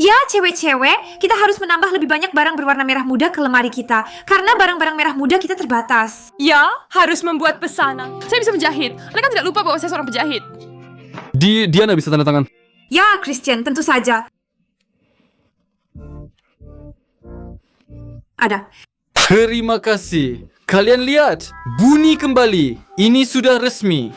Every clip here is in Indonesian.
Ya, cewek-cewek, kita harus menambah lebih banyak barang berwarna merah muda ke lemari kita. Karena barang-barang merah muda kita terbatas. Ya, harus membuat pesanan. Saya bisa menjahit. Anda kan tidak lupa bahwa saya seorang penjahit. Diana bisa tanda tangan. Ya, Christian, tentu saja. Ada. Terima kasih. Kalian lihat, bunyi kembali. Ini sudah resmi.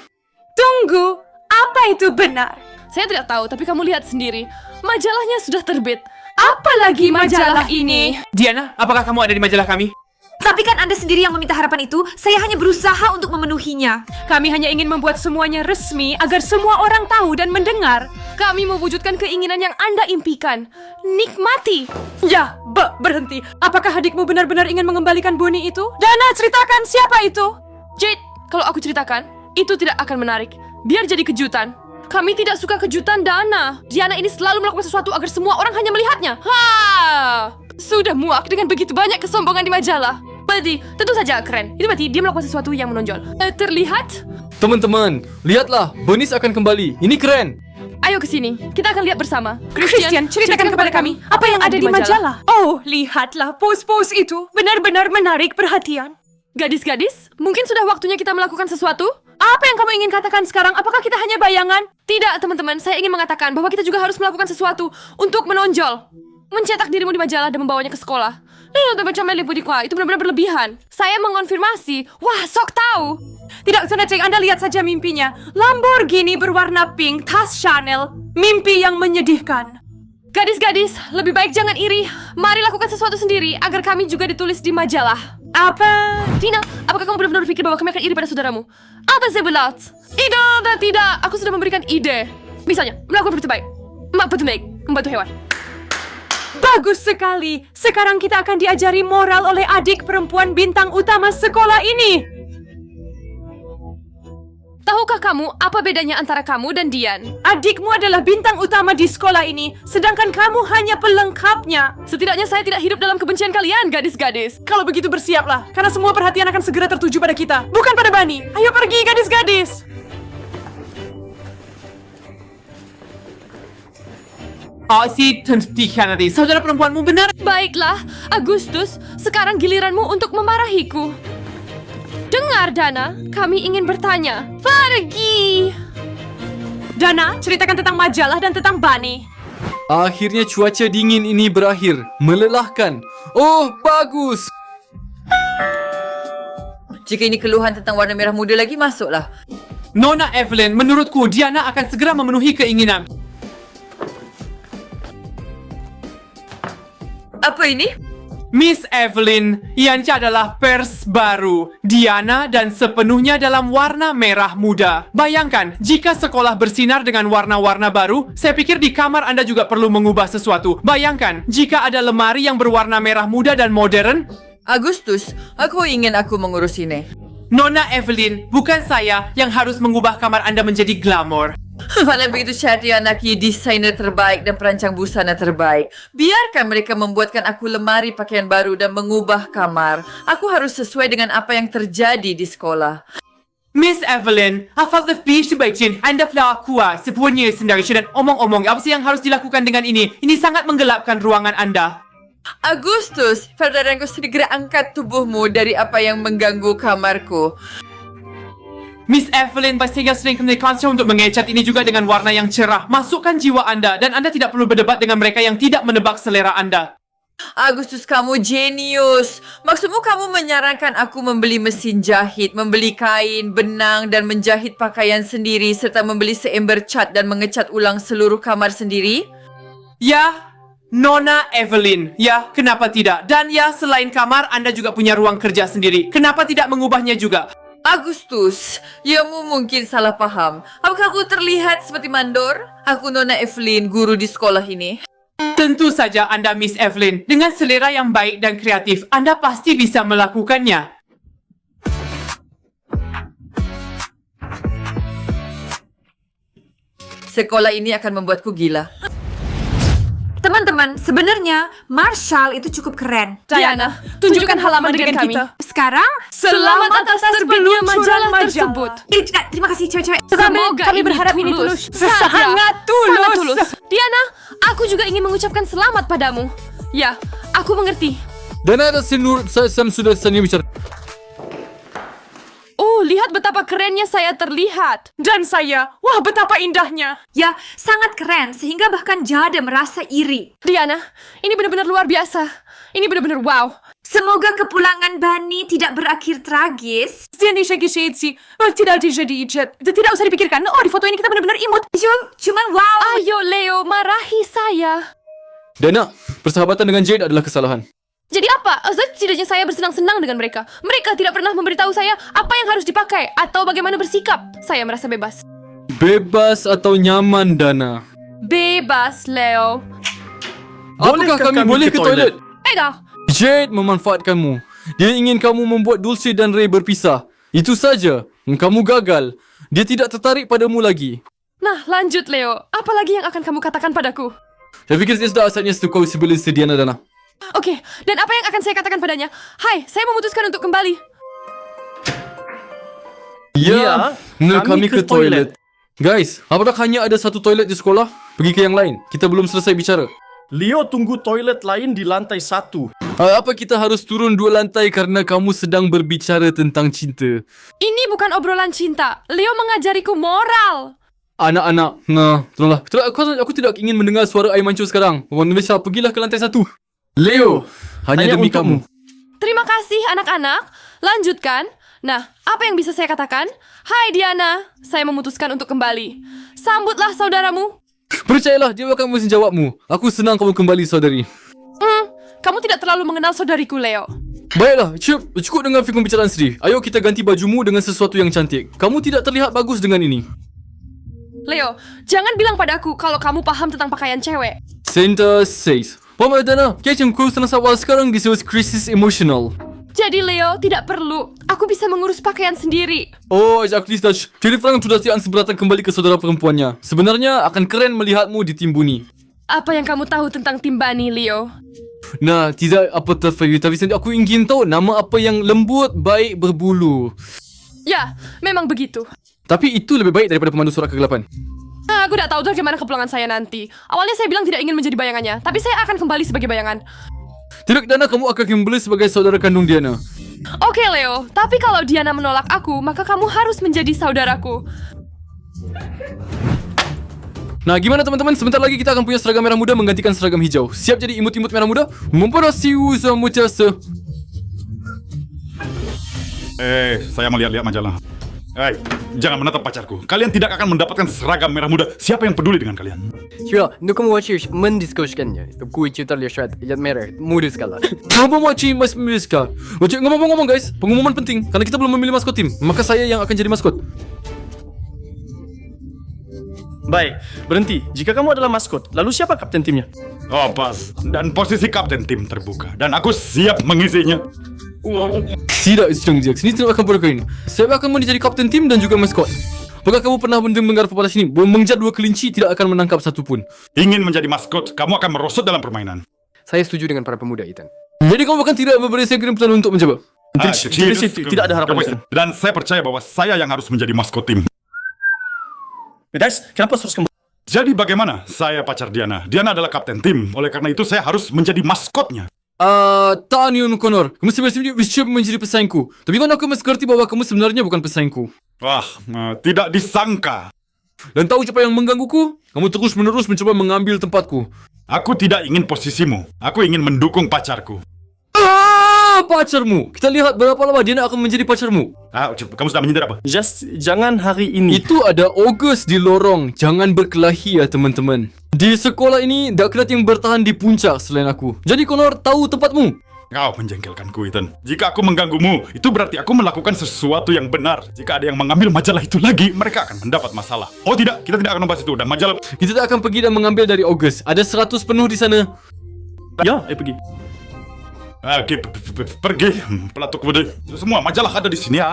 Tunggu, apa itu benar? Saya tidak tahu, tapi kamu lihat sendiri. Majalahnya sudah terbit. Apalagi majalah ini? Diana, apakah kamu ada di majalah kami? Tapi kan Anda sendiri yang meminta harapan itu, saya hanya berusaha untuk memenuhinya. Kami hanya ingin membuat semuanya resmi agar semua orang tahu dan mendengar. Kami mewujudkan keinginan yang Anda impikan. Nikmati. Ya, berhenti. Apakah adikmu benar-benar ingin mengembalikan Bonnie itu? Dana, ceritakan siapa itu? Jade, kalau aku ceritakan, itu tidak akan menarik. Biar jadi kejutan. Kami tidak suka kejutan, Dana. Diana ini selalu melakukan sesuatu agar semua orang hanya melihatnya. Sudah muak dengan begitu banyak kesombongan di majalah. Berarti, tentu saja keren. Itu berarti dia melakukan sesuatu yang menonjol. Terlihat? Teman-teman, lihatlah, Bernice akan kembali. Ini keren. Ayo ke sini. Kita akan lihat bersama. Christian, ceritakan kepada kami apa yang ada di majalah. Oh, lihatlah pose-pose itu. Benar-benar menarik perhatian. Gadis-gadis, mungkin sudah waktunya kita melakukan sesuatu? Apa yang kamu ingin katakan sekarang? Apakah kita hanya bayangan? Tidak, teman-teman. Saya ingin mengatakan bahwa kita juga harus melakukan sesuatu untuk menonjol. Mencetak dirimu di majalah dan membawanya ke sekolah. Itu benar-benar berlebihan. Saya mengonfirmasi. Wah, sok tahu. Tidak, Sunacek, Anda lihat saja mimpinya. Lamborghini berwarna pink, tas Chanel. Mimpi yang menyedihkan. Gadis-gadis, lebih baik jangan iri. Mari lakukan sesuatu sendiri agar kami juga ditulis di majalah. Apa? Tina, apakah kamu benar-benar berpikir bahwa kami akan iri pada saudaramu? Apa saya belat? Tidak. Aku sudah memberikan ide. Misalnya, melakukan berita baik. Membantu hewan. Bagus sekali. Sekarang kita akan diajari moral oleh adik perempuan bintang utama sekolah ini. Tahukah kamu apa bedanya antara kamu dan Dian? Adikmu adalah bintang utama di sekolah ini, sedangkan kamu hanya pelengkapnya. Setidaknya saya tidak hidup dalam kebencian kalian, gadis-gadis. Kalau begitu bersiaplah, karena semua perhatian akan segera tertuju pada kita, bukan pada Bunny. Ayo pergi, gadis-gadis. Oh, si nanti. Saudara perempuanmu benar. Baiklah, Agustus, sekarang giliranmu untuk memarahiku. Dengar, Dana, kami ingin bertanya. Pergi! Dana, ceritakan tentang majalah dan tentang Bunny. Akhirnya cuaca dingin ini berakhir. Melelahkan. Oh, bagus. Jika ini keluhan tentang warna merah muda lagi, masuklah. Nona Evelyn, menurutku Diana akan segera memenuhi keinginan. Apa ini? Miss Evelyn, Ianca adalah pers baru. Diana dan sepenuhnya dalam warna merah muda. Bayangkan, jika sekolah bersinar dengan warna-warna baru, saya pikir di kamar Anda juga perlu mengubah sesuatu. Bayangkan, jika ada lemari yang berwarna merah muda dan modern. Agustus, aku ingin aku mengurus ini. Nona Evelyn, bukan saya yang harus mengubah kamar Anda menjadi glamor. Mana begitu cantik anaknya, desainer terbaik dan perancang busana terbaik. Biarkan mereka membuatkan aku lemari pakaian baru dan mengubah kamar. Aku harus sesuai dengan apa yang terjadi di sekolah. Miss Evelyn, hafal lebih sebaiknya Anda pelakukan sepunya sendiri dan omong-omong apa sih yang harus dilakukan dengan ini? Ini sangat menggelapkan ruangan Anda. Agustus, Ferdinandku segera angkat tubuhmu dari apa yang mengganggu kamarku. Miss Evelyn pastinya sering komunikasi untuk mengecat ini juga dengan warna yang cerah. Masukkan jiwa Anda dan Anda tidak perlu berdebat dengan mereka yang tidak menebak selera Anda. Agustus, kamu jenius. Maksudmu kamu menyarankan aku membeli mesin jahit, membeli kain, benang, dan menjahit pakaian sendiri, serta membeli seember cat dan mengecat ulang seluruh kamar sendiri? Ya, Nona Evelyn. Ya, kenapa tidak? Dan ya, selain kamar, Anda juga punya ruang kerja sendiri. Kenapa tidak mengubahnya juga? Agustus, yamu mungkin salah paham. Apakah aku terlihat seperti mandor? Aku Nona Evelyn, guru di sekolah ini. Tentu saja Anda Miss Evelyn. Dengan selera yang baik dan kreatif, Anda pasti bisa melakukannya. Sekolah ini akan membuatku gila. Teman-teman, sebenarnya Marshall itu cukup keren. Diana, tunjukkan halaman dengan kami. Sekarang, Selamat atas terbitnya majalah tersebut. terima kasih cewek-cewek. Semoga kami berharap ini tulus. Sangat Sangat tulus. Sangat tulus. Diana, aku juga ingin mengucapkan selamat padamu. Ya, aku mengerti. Dan ada Sinur Sam sudah seni bicara. Oh, lihat betapa kerennya saya terlihat. Dan saya, wah betapa indahnya. Ya, sangat keren sehingga bahkan Jade merasa iri. Diana, ini benar-benar luar biasa. Ini benar-benar wow. Semoga kepulangan Bunny tidak berakhir tragis. Здесь geschieht sie. Tidak terjadi. Tidak usah dipikirkan. Oh, di foto ini kita benar-benar imut. Cuman wow. Ayo Leo, marahi saya. Dana, persahabatan dengan Jade adalah kesalahan. Jadi apa? Setidaknya saya bersenang-senang dengan mereka. Mereka tidak pernah memberitahu saya apa yang harus dipakai atau bagaimana bersikap. Saya merasa bebas. Bebas atau nyaman, Dana? Bebas, Leo. Apakah kami boleh ke toilet? Pegang. Jade memanfaatkanmu. Dia ingin kamu membuat Dulce dan Ray berpisah. Itu saja. Kamu gagal. Dia tidak tertarik padamu lagi. Nah, lanjut Leo. Apa lagi yang akan kamu katakan padaku? Saya fikir dia sudah saatnya kau sebelum Diana, Dana. Oke, dan apa yang akan saya katakan padanya? Hai, saya memutuskan untuk kembali. Ya, kami ke toilet. Guys, apakah hanya ada satu toilet di sekolah? Pergi ke yang lain. Kita belum selesai bicara. Leo tunggu toilet lain di lantai 1. Apa kita harus turun 2 lantai karena kamu sedang berbicara tentang cinta? Ini bukan obrolan cinta. Leo mengajariku moral. Anak-anak, nah, tolonglah. Aku tidak ingin mendengar suara air mancur sekarang. Orang Indonesia, pergilah ke lantai 1. Leo, hanya demi kamu. Terima kasih anak-anak. Lanjutkan. Nah, apa yang bisa saya katakan? Hai Diana, saya memutuskan untuk kembali. Sambutlah saudaramu. Percayalah, dia akan menjawabmu. Aku senang kamu kembali, saudari. Kamu tidak terlalu mengenal saudariku, Leo. Baiklah, cukup dengan fikun bicaraan sedih. Ayo kita ganti bajumu dengan sesuatu yang cantik. Kamu tidak terlihat bagus dengan ini. Leo, jangan bilang padaku kalau kamu paham tentang pakaian cewek. Santa says, Mama Dana, kecemku senang awal sekarang di krisis emosional. Jadi Leo, tidak perlu. Aku bisa mengurus pakaian sendiri. Oh, exactly such. Jadi Frank sudah tiada seberatan kembali ke saudara perempuannya. Sebenarnya akan keren melihatmu di tim Bunny. Apa yang kamu tahu tentang tim Bunny, Leo? Nah, tidak apa terfayu, tapi aku ingin tahu nama apa yang lembut, baik, berbulu. Ya, memang begitu. Tapi itu lebih baik daripada pemandu surat kegelapan. Nah, aku tidak tahu bagaimana kepulangan saya nanti. Awalnya saya bilang tidak ingin menjadi bayangannya, tapi saya akan kembali sebagai bayangan. Tidak, Dana, kamu akan kembali sebagai saudara kandung Diana. Oke, Leo. Tapi kalau Diana menolak aku, maka kamu harus menjadi saudaraku. Nah, gimana teman-teman? Sebentar lagi kita akan punya seragam merah muda menggantikan seragam hijau. Siap jadi imut-imut merah muda? Memperasiu sama jasa. Saya melihat-lihat majalah. Jangan menatap pacarku. Kalian tidak akan mendapatkan seragam merah muda. Siapa yang peduli dengan kalian? 需要nu kamu watch mendiskusikannya. Kuici terlihat lihat merah muda sekali. Ngomong macam mas miska. Ngomong-ngomong guys, pengumuman penting karena kita belum memilih maskot tim. Maka saya yang akan jadi maskot. Baik, berhenti. Jika kamu adalah maskot, lalu siapa kapten timnya? Oh, pas. Dan posisi kapten tim terbuka. Dan aku siap mengisinya. Tidak, Jeng Jax. Ini tidak akan berkaitan. Saya akan menjadi kapten tim dan juga maskot. Apakah kamu pernah mendengar pepatah sini? Mengejar 2 kelinci tidak akan menangkap satu pun. Ingin menjadi maskot, kamu akan merosot dalam permainan. Saya setuju dengan para pemuda, Ethan. Jadi kamu akan tidak memberi saya kesempatan untuk mencoba. Tidak ada harapan. Dan saya percaya bahwa saya yang harus menjadi maskot tim. Guys, kenapa harus kembali? Jadi bagaimana? Saya pacar Diana. Diana adalah kapten tim. Oleh karena itu saya harus menjadi maskotnya. Tanyun Connor, kamu sebenarnya bisa menjadi pesaingku. Tapi kan aku mengerti bahwa kamu sebenarnya bukan pesaingku. Wah, tidak disangka. Dan tahu siapa yang menggangguku? Kamu terus-menerus mencoba mengambil tempatku. Aku tidak ingin posisimu. Aku ingin mendukung pacarku. Pacarmu. Kita lihat berapa lama Diana akan menjadi pacarmu. Kamu sudah menyindir apa? Jangan hari ini. Itu ada August di lorong. Jangan berkelahi ya teman-teman. Di sekolah ini tak ada yang bertahan di puncak selain aku. Jadi Connor tahu tempatmu. Kau menjengkelkanku, Ethan. Jika aku mengganggumu, itu berarti aku melakukan sesuatu yang benar. Jika ada yang mengambil majalah itu lagi, mereka akan mendapat masalah. Oh tidak, kita tidak akan membahas itu. Dan majalah... Kita tak akan pergi dan mengambil dari August. Ada 100 penuh di sana. Ya, pergi. Oke, pergi. Pelatuk kemudian. Semua majalah ada di sini ya.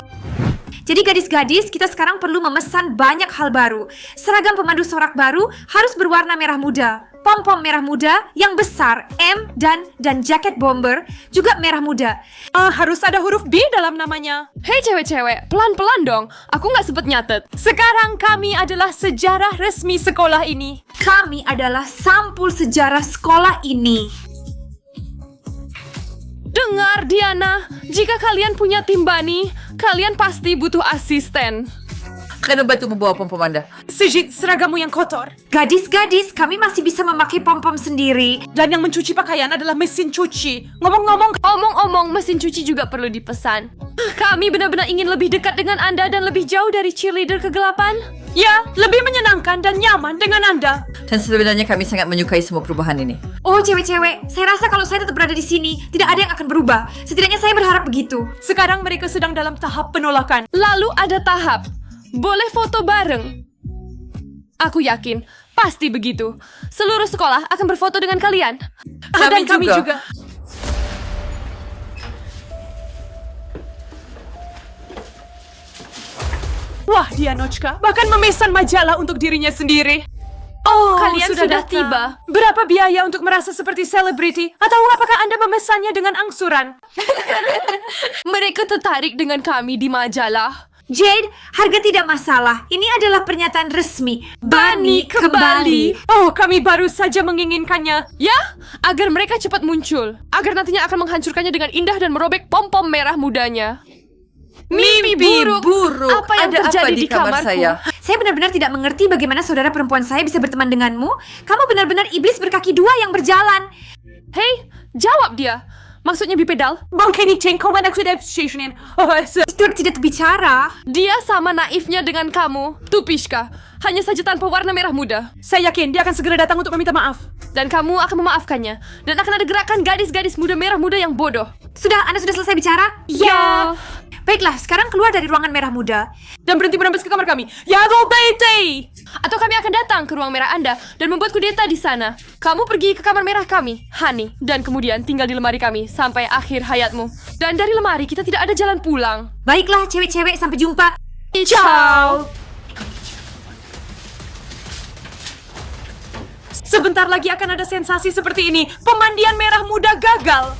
Jadi gadis-gadis, kita sekarang perlu memesan banyak hal baru. Seragam pemandu sorak baru harus berwarna merah muda. pom-pom merah muda yang besar, M dan jaket bomber juga merah muda. Harus ada huruf B dalam namanya. Hei cewek-cewek, pelan-pelan dong. Aku nggak sempet nyatet. Sekarang kami adalah sejarah resmi sekolah ini. Kami adalah sampul sejarah sekolah ini. Dengar, Diana. Jika kalian punya tim bani, kalian pasti butuh asisten. Akan membantu membawa pom-pom Anda. Sejit seragamu yang kotor. Gadis-gadis, kami masih bisa memakai pom-pom sendiri. Dan yang mencuci pakaian adalah mesin cuci. Ngomong-ngomong, Omong-omong, mesin cuci juga perlu dipesan. Kami benar-benar ingin lebih dekat dengan Anda dan lebih jauh dari cheerleader kegelapan. ya, lebih menyenangkan dan nyaman dengan Anda. Dan sebenarnya kami sangat menyukai semua perubahan ini. Oh cewek-cewek, saya rasa kalau saya tetap berada di sini, tidak ada yang akan berubah. Setidaknya saya berharap begitu. Sekarang mereka sedang dalam tahap penolakan. Lalu ada tahap, boleh foto bareng. Aku yakin, pasti begitu. Seluruh sekolah akan berfoto dengan kalian. Dan kami juga. Wah, Dianochka bahkan memesan majalah untuk dirinya sendiri. Oh, Kalian sudah datang. tiba. Berapa biaya untuk merasa seperti selebriti? Atau apakah Anda memesannya dengan angsuran? Mereka tertarik dengan kami di majalah. Jade, harga tidak masalah. Ini adalah pernyataan resmi. Bani kembali. Oh, kami baru saja menginginkannya. Ya, agar mereka cepat muncul. Agar nantinya akan menghancurkannya dengan indah dan merobek pom-pom merah mudanya. Mimpi buruk. Apa yang Ada terjadi apa di kamarku? saya? Saya benar-benar tidak mengerti bagaimana saudara perempuan saya bisa berteman denganmu. Kamu benar-benar iblis berkaki dua yang berjalan. Hei, jawab dia. Maksudnya bipedal? Bangkini Cengkoman aku sudah stationin. Oh, Stuart tidak berbicara. Dia sama naifnya dengan kamu, Tupishka. Hanya saja tanpa warna merah muda. saya yakin dia akan segera datang untuk meminta maaf. Dan kamu akan memaafkannya. Dan akan ada gerakan gadis-gadis muda merah muda yang bodoh. Sudah, Anda sudah selesai bicara? Ya. Baiklah, sekarang keluar dari ruangan merah muda. Dan berhenti menembus ke kamar kami. Yago Bete! Atau kami akan datang ke ruang merah Anda dan membuat kudeta di sana. Kamu pergi ke kamar merah kami, Honey, dan kemudian tinggal di lemari kami sampai akhir hayatmu. Dan dari lemari kita tidak ada jalan pulang. Baiklah, cewek-cewek, sampai jumpa. Ciao. Sebentar lagi akan ada sensasi seperti ini. Pemandian merah muda gagal.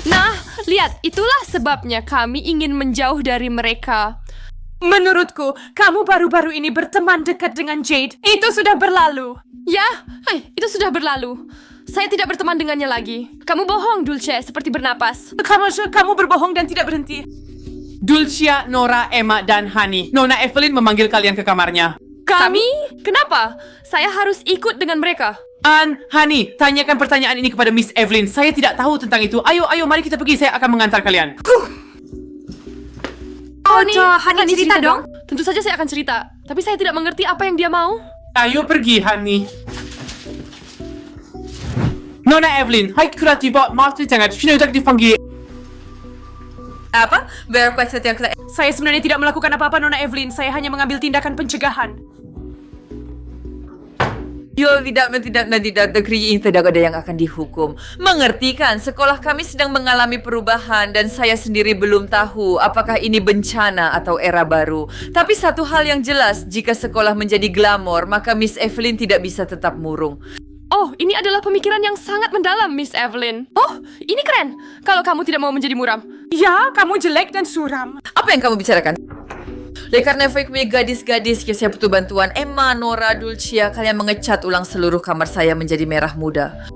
Nah, lihat, itulah sebabnya kami ingin menjauh dari mereka. Menurutku, kamu baru-baru ini berteman dekat dengan Jade. Itu sudah berlalu. Ya, itu sudah berlalu. Saya tidak berteman dengannya lagi. Kamu bohong, Dulce, seperti bernapas. Kamu berbohong dan tidak berhenti. Dulcia, Nora, Emma, dan Hani. Nona Evelyn memanggil kalian ke kamarnya. Kami? Kenapa? Saya harus ikut dengan mereka. Hani, tanyakan pertanyaan ini kepada Miss Evelyn. Saya tidak tahu tentang itu. Ayo, mari kita pergi. Saya akan mengantar kalian. Hani cerita dong. Tentu saja saya akan cerita. Tapi saya tidak mengerti apa yang dia mau. Ayo pergi, Hani. Nona Evelyn, hai kreatifat Martin sangat sudah dipanggil. Apa? Berapa setiap kali? Saya sebenarnya tidak melakukan apa-apa, Nona Evelyn. Saya hanya mengambil tindakan pencegahan. Yo, tidak, negeri ini tidak ada yang akan dihukum. Mengerti kan, sekolah kami sedang mengalami perubahan dan saya sendiri belum tahu apakah ini bencana atau era baru. Tapi satu hal yang jelas, jika sekolah menjadi glamor, maka Miss Evelyn tidak bisa tetap murung. Oh, ini adalah pemikiran yang sangat mendalam, Miss Evelyn. Oh, ini keren. Kalau kamu tidak mau menjadi muram. Ya, kamu jelek dan suram. Apa yang kamu bicarakan? Oleh karena Faye punya gadis-gadis, saya butuh bantuan Emma, Nora, Dulcia. Kalian mengecat ulang seluruh kamar saya menjadi merah muda.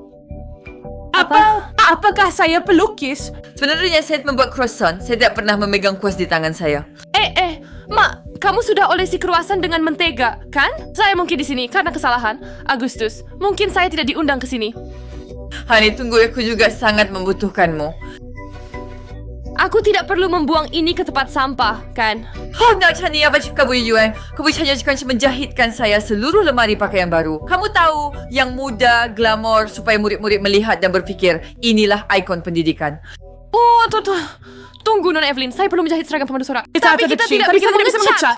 Apakah saya pelukis? Sebenarnya saya membuat croissant. Saya tidak pernah memegang kuas di tangan saya. Mak, kamu sudah olesi kruasan dengan mentega, kan? Saya mungkin di sini karena kesalahan. Agustus, mungkin saya tidak diundang ke sini. Hani, tunggu, aku juga sangat membutuhkanmu. Aku tidak perlu membuang ini ke tempat sampah, kan? Oh, nak cari apa kamu Yuan? Kamu hanya menjahitkan saya seluruh lemari pakaian baru. Kamu tahu, yang muda, glamor, supaya murid-murid melihat dan berfikir, inilah ikon pendidikan. Oh, tunggu, Nona Evelyn. Saya perlu menjahit seragam pemandu sorak. Tapi kita tidak bisa mengecat.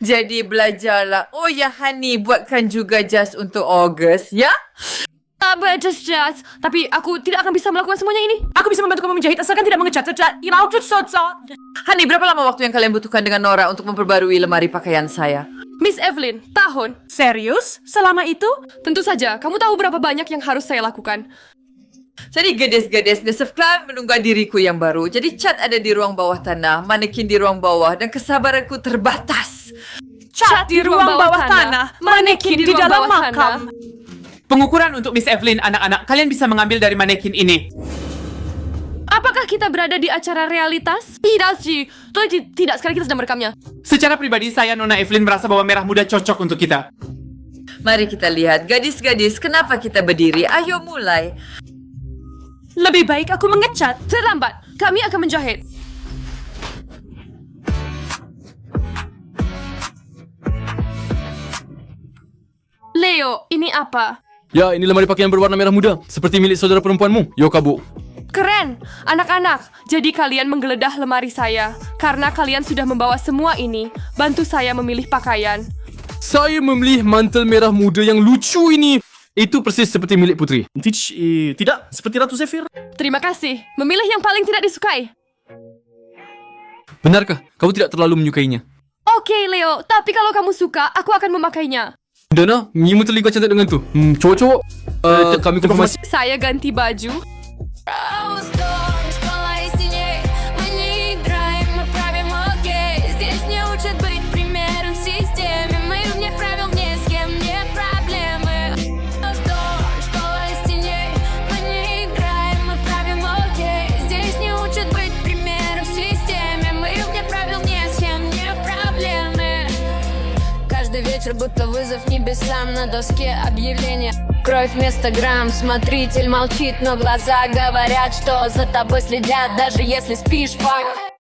Jadi belajarlah. Oh ya, Hani, buatkan juga jas untuk August, ya? Tapi aku tidak akan bisa melakukan semuanya ini. Aku bisa membantu kamu menjahit asalkan tidak mengecat. Hani, berapa lama waktu yang kalian butuhkan dengan Nora untuk memperbarui lemari pakaian saya? Miss Evelyn, tahun. Serius? Selama itu? Tentu saja, kamu tahu berapa banyak yang harus saya lakukan. Jadi gadis-gadis The Surf Club menunggu diriku yang baru. Jadi cat ada di ruang bawah tanah, manekin di ruang bawah, dan kesabaranku terbatas. Cat di ruang bawah tanah, manekin di dalam makam. Pengukuran untuk Miss Evelyn, anak-anak. Kalian bisa mengambil dari manekin ini. Apakah kita berada di acara realitas? Tidak, sekarang kita sedang merekamnya. Secara pribadi, saya Nona Evelyn merasa bahwa merah muda cocok untuk kita. Mari kita lihat, gadis-gadis, kenapa kita berdiri? Ayo mulai. Lebih baik aku mengecat. Terlambat, kami akan menjahit. Leo, ini apa? Ya, ini lemari pakaian berwarna merah muda, seperti milik saudara perempuanmu, Yokabu. Keren, anak-anak. Jadi kalian menggeledah lemari saya. Karena kalian sudah membawa semua ini, bantu saya memilih pakaian. Saya memilih mantel merah muda yang lucu ini. Itu persis seperti milik putri. Tidak, seperti Ratu Zephyr. Terima kasih. Memilih yang paling tidak disukai. Benarkah? Kamu tidak terlalu menyukainya? Oke, Leo. Tapi kalau kamu suka, aku akan memakainya. Dana, nyimu terlihat cantik dengan tu. Cowok-cowok. Kami konfirmasi. Saya ganti baju. Вечер, будто вызов небесам на доске объявления. Кровь вместо грамм, смотритель молчит, но глаза говорят, что за тобой следят, даже если спишь. Факт.